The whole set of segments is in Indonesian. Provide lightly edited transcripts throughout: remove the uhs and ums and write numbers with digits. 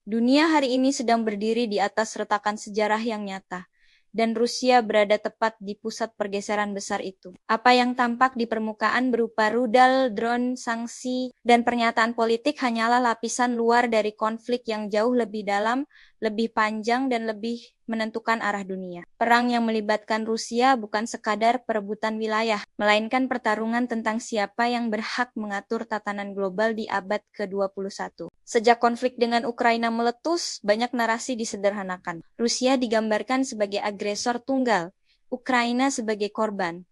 Dunia hari ini sedang berdiri di atas retakan sejarah yang nyata, dan Rusia berada tepat di pusat pergeseran besar itu. Apa yang tampak di permukaan berupa rudal, drone, sanksi, dan pernyataan politik hanyalah lapisan luar dari konflik yang jauh lebih dalam, lebih panjang, dan lebih menentukan arah dunia. Perang yang melibatkan Rusia bukan sekadar perebutan wilayah, melainkan pertarungan tentang siapa yang berhak mengatur tatanan global di abad ke-21. Sejak konflik dengan Ukraina meletus, banyak narasi disederhanakan. Rusia digambarkan sebagai agresor tunggal, Ukraina sebagai korban,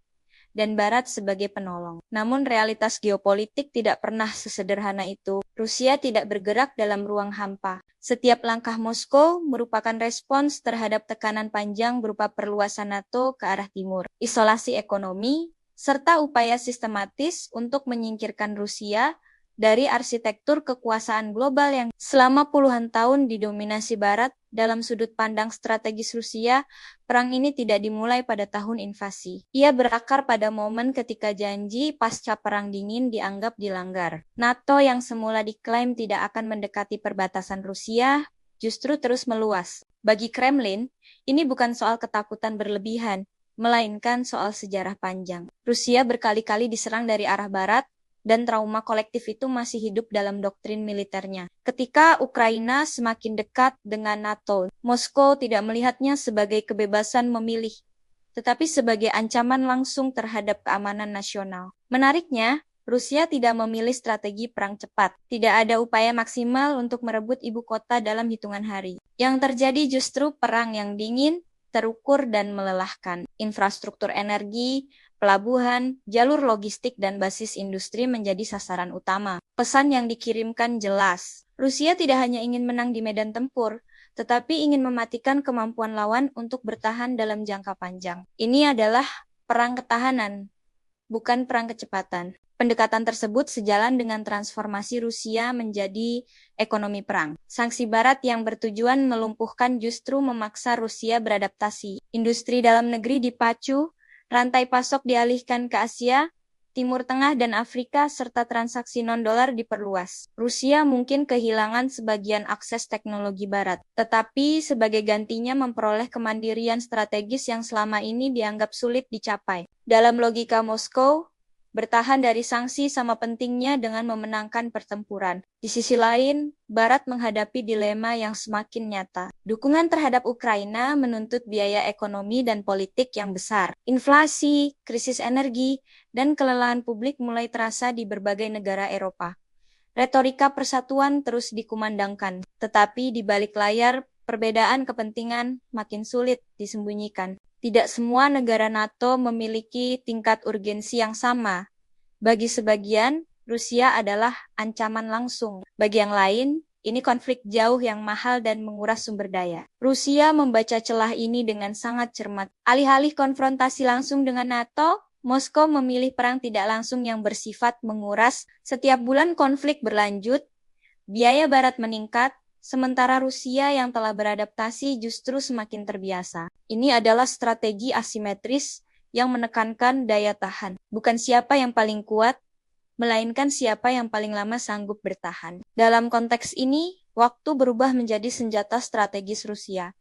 dan Barat sebagai penolong. Namun realitas geopolitik tidak pernah sesederhana itu. Rusia tidak bergerak dalam ruang hampa. Setiap langkah Moskow merupakan respons terhadap tekanan panjang berupa perluasan NATO ke arah timur, isolasi ekonomi, serta upaya sistematis untuk menyingkirkan Rusia dari arsitektur kekuasaan global yang selama puluhan tahun didominasi Barat. Dalam sudut pandang strategis Rusia, perang ini tidak dimulai pada tahun invasi. Ia berakar pada momen ketika janji pasca Perang Dingin dianggap dilanggar. NATO yang semula diklaim tidak akan mendekati perbatasan Rusia, justru terus meluas. Bagi Kremlin, ini bukan soal ketakutan berlebihan, melainkan soal sejarah panjang. Rusia berkali-kali diserang dari arah Barat, dan trauma kolektif itu masih hidup dalam doktrin militernya. Ketika Ukraina semakin dekat dengan NATO, Moskow tidak melihatnya sebagai kebebasan memilih, tetapi sebagai ancaman langsung terhadap keamanan nasional. Menariknya, Rusia tidak memilih strategi perang cepat. Tidak ada upaya maksimal untuk merebut ibu kota dalam hitungan hari. Yang terjadi justru perang yang dingin, terukur, dan melelahkan. Infrastruktur energi, pelabuhan, jalur logistik, dan basis industri menjadi sasaran utama. Pesan yang dikirimkan jelas. Rusia tidak hanya ingin menang di medan tempur, tetapi ingin mematikan kemampuan lawan untuk bertahan dalam jangka panjang. Ini adalah perang ketahanan, bukan perang kecepatan. Pendekatan tersebut sejalan dengan transformasi Rusia menjadi ekonomi perang. Sanksi Barat yang bertujuan melumpuhkan justru memaksa Rusia beradaptasi. Industri dalam negeri dipacu, rantai pasok dialihkan ke Asia, Timur Tengah, dan Afrika, serta transaksi non-dolar diperluas. Rusia mungkin kehilangan sebagian akses teknologi Barat, tetapi sebagai gantinya memperoleh kemandirian strategis yang selama ini dianggap sulit dicapai. Dalam logika Moskow, bertahan dari sanksi sama pentingnya dengan memenangkan pertempuran. Di sisi lain, Barat menghadapi dilema yang semakin nyata. Dukungan terhadap Ukraina menuntut biaya ekonomi dan politik yang besar. Inflasi, krisis energi, dan kelelahan publik mulai terasa di berbagai negara Eropa. Retorika persatuan terus dikumandangkan, tetapi di balik layar, perbedaan kepentingan makin sulit disembunyikan. Tidak semua negara NATO memiliki tingkat urgensi yang sama. Bagi sebagian, Rusia adalah ancaman langsung. Bagi yang lain, ini konflik jauh yang mahal dan menguras sumber daya. Rusia membaca celah ini dengan sangat cermat. Alih-alih konfrontasi langsung dengan NATO, Moskow memilih perang tidak langsung yang bersifat menguras. Setiap bulan konflik berlanjut, biaya Barat meningkat, sementara Rusia yang telah beradaptasi justru semakin terbiasa. Ini adalah strategi asimetris yang menekankan daya tahan. Bukan siapa yang paling kuat, melainkan siapa yang paling lama sanggup bertahan. Dalam konteks ini, waktu berubah menjadi senjata strategis Rusia.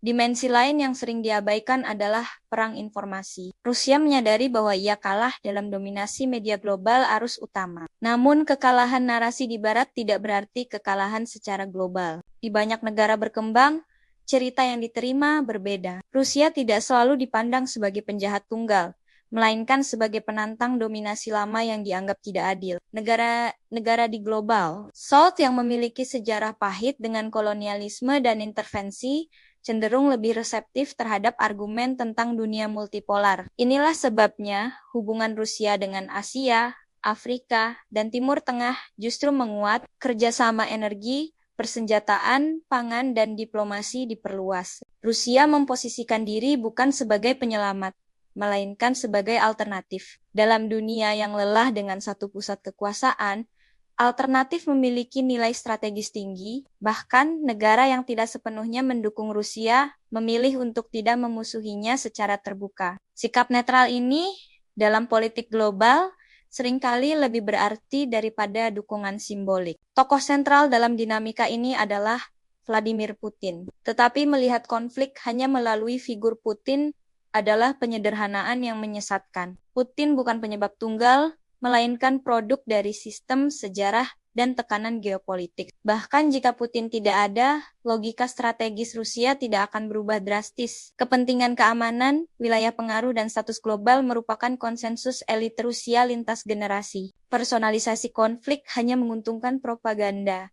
Dimensi lain yang sering diabaikan adalah perang informasi. Rusia menyadari bahwa ia kalah dalam dominasi media global arus utama. Namun, kekalahan narasi di Barat tidak berarti kekalahan secara global. Di banyak negara berkembang, cerita yang diterima berbeda. Rusia tidak selalu dipandang sebagai penjahat tunggal, melainkan sebagai penantang dominasi lama yang dianggap tidak adil. Negara di global South yang memiliki sejarah pahit dengan kolonialisme dan intervensi cenderung lebih reseptif terhadap argumen tentang dunia multipolar. Inilah sebabnya hubungan Rusia dengan Asia, Afrika, dan Timur Tengah justru menguat. Kerjasama energi, persenjataan, pangan, dan diplomasi diperluas. Rusia memposisikan diri bukan sebagai penyelamat, melainkan sebagai alternatif. Dalam dunia yang lelah dengan satu pusat kekuasaan, alternatif memiliki nilai strategis tinggi, bahkan negara yang tidak sepenuhnya mendukung Rusia memilih untuk tidak memusuhinya secara terbuka. Sikap netral ini dalam politik global seringkali lebih berarti daripada dukungan simbolik. Tokoh sentral dalam dinamika ini adalah Vladimir Putin. Tetapi melihat konflik hanya melalui figur Putin adalah penyederhanaan yang menyesatkan. Putin bukan penyebab tunggal, melainkan produk dari sistem, sejarah, dan tekanan geopolitik. Bahkan jika Putin tidak ada, logika strategis Rusia tidak akan berubah drastis. Kepentingan keamanan, wilayah pengaruh, dan status global merupakan konsensus elit Rusia lintas generasi. Personalisasi konflik hanya menguntungkan propaganda,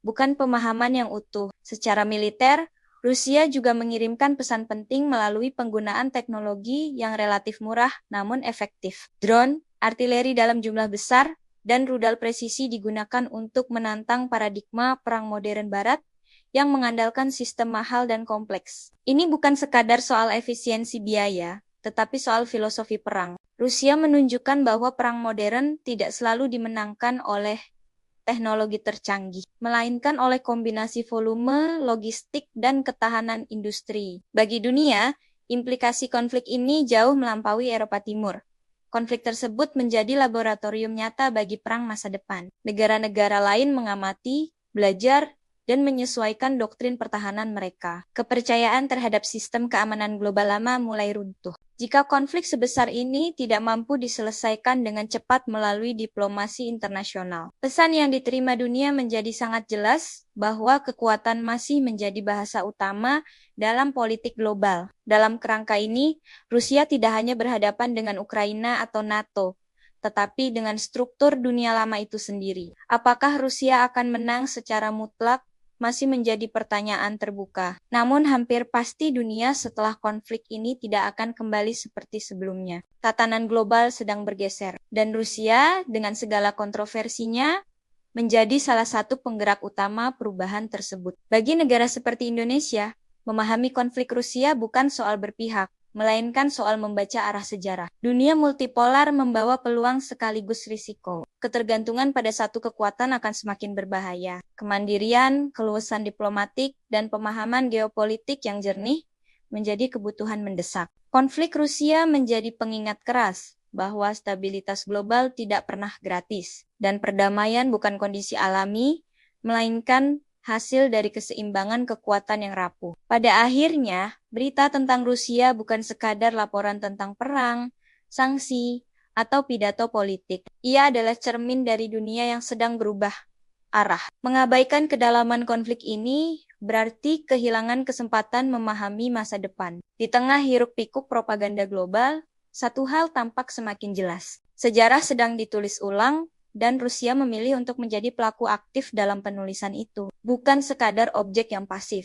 bukan pemahaman yang utuh. Secara militer, Rusia juga mengirimkan pesan penting melalui penggunaan teknologi yang relatif murah namun efektif. Drone, artileri dalam jumlah besar, dan rudal presisi digunakan untuk menantang paradigma perang modern Barat yang mengandalkan sistem mahal dan kompleks. Ini bukan sekadar soal efisiensi biaya, tetapi soal filosofi perang. Rusia menunjukkan bahwa perang modern tidak selalu dimenangkan oleh teknologi tercanggih, melainkan oleh kombinasi volume, logistik, dan ketahanan industri. Bagi dunia, implikasi konflik ini jauh melampaui Eropa Timur. Konflik tersebut menjadi laboratorium nyata bagi perang masa depan. Negara-negara lain mengamati, belajar, dan menyesuaikan doktrin pertahanan mereka. Kepercayaan terhadap sistem keamanan global lama mulai runtuh. Jika konflik sebesar ini tidak mampu diselesaikan dengan cepat melalui diplomasi internasional, pesan yang diterima dunia menjadi sangat jelas bahwa kekuatan masih menjadi bahasa utama dalam politik global. Dalam kerangka ini, Rusia tidak hanya berhadapan dengan Ukraina atau NATO, tetapi dengan struktur dunia lama itu sendiri. Apakah Rusia akan menang secara mutlak? Masih menjadi pertanyaan terbuka. Namun hampir pasti dunia setelah konflik ini tidak akan kembali seperti sebelumnya. Tatanan global sedang bergeser, dan Rusia dengan segala kontroversinya menjadi salah satu penggerak utama perubahan tersebut. Bagi negara seperti Indonesia, memahami konflik Rusia bukan soal berpihak, melainkan soal membaca arah sejarah. Dunia multipolar membawa peluang sekaligus risiko. Ketergantungan pada satu kekuatan akan semakin berbahaya. Kemandirian, keluasan diplomatik, dan pemahaman geopolitik yang jernih menjadi kebutuhan mendesak. Konflik Rusia menjadi pengingat keras bahwa stabilitas global tidak pernah gratis, dan perdamaian bukan kondisi alami, melainkan hasil dari keseimbangan kekuatan yang rapuh. Pada akhirnya, berita tentang Rusia bukan sekadar laporan tentang perang, sanksi, atau pidato politik. Ia adalah cermin dari dunia yang sedang berubah arah. Mengabaikan kedalaman konflik ini berarti kehilangan kesempatan memahami masa depan. Di tengah hiruk-pikuk propaganda global, satu hal tampak semakin jelas. Sejarah sedang ditulis ulang, dan Rusia memilih untuk menjadi pelaku aktif dalam penulisan itu, bukan sekadar objek yang pasif.